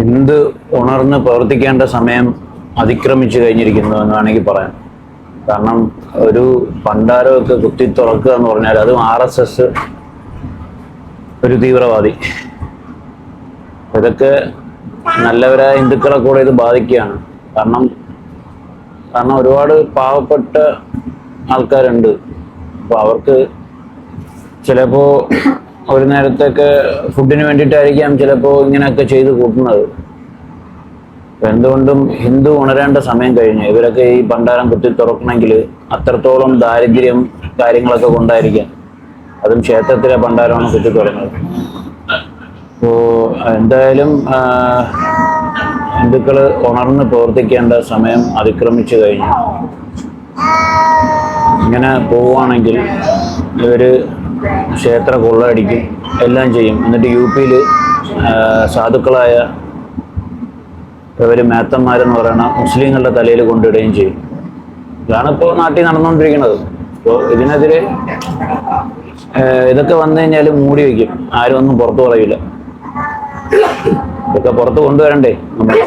ഹിന്ദു ഉണർന്ന് പ്രവർത്തിക്കേണ്ട സമയം അതിക്രമിച്ചു കഴിഞ്ഞിരിക്കുന്നു എന്ന് വേണമെങ്കിൽ പറയാം. കാരണം ഒരു പണ്ടാരമൊക്കെ കുത്തി തുറക്കുക എന്ന് പറഞ്ഞാൽ അതും RSS ഒരു തീവ്രവാദി, ഇതൊക്കെ നല്ലവരായ ഹിന്ദുക്കളെ കൂടെ ഇത് ബാധിക്കുകയാണ്. കാരണം ഒരുപാട് പാവപ്പെട്ട ആൾക്കാരുണ്ട്. അപ്പോൾ അവർക്ക് ചിലപ്പോൾ ഒരു നേരത്തൊക്കെ ഫുഡിന് വേണ്ടിയിട്ടായിരിക്കാം ചിലപ്പോൾ ഇങ്ങനെയൊക്കെ ചെയ്ത് കൂട്ടുന്നത്. എന്തുകൊണ്ടും ഹിന്ദു ഉണരേണ്ട സമയം കഴിഞ്ഞു. ഇവരൊക്കെ ഈ ഭണ്ഡാരം കുത്തി തുറക്കണമെങ്കിൽ അത്രത്തോളം ദാരിദ്ര്യം കാര്യങ്ങളൊക്കെ കൊണ്ടായിരിക്കാം. അതും ക്ഷേത്രത്തിലെ ഭണ്ഡാരമാണ് കുത്തി തുറന്നത്. അപ്പോൾ എന്തായാലും ഹിന്ദുക്കൾ ഉണർന്ന് പ്രവർത്തിക്കേണ്ട സമയം അതിക്രമിച്ചു കഴിഞ്ഞു. ഇങ്ങനെ പോവുകയാണെങ്കിൽ ഇവർ ക്ഷേത്ര കൊള്ളയടിക്കും, എല്ലാം ചെയ്യും. എന്നിട്ട് UP-യിൽ സാധുക്കളായ ഇവർ മേത്തന്മാരെന്ന് പറയുന്ന മുസ്ലിങ്ങളുടെ തലയിൽ കൊണ്ടിടുകയും ചെയ്യും. ഇതാണ് ഇപ്പോൾ നാട്ടിൽ നടന്നുകൊണ്ടിരിക്കുന്നത്. അപ്പോൾ ഇതിനെതിരെ ഇതൊക്കെ വന്നു കഴിഞ്ഞാൽ മൂടി വയ്ക്കും, ആരും ഒന്നും പുറത്തു പറയില്ല. ഇതൊക്കെ പുറത്ത് കൊണ്ടുവരണ്ടേ നമ്മൾ.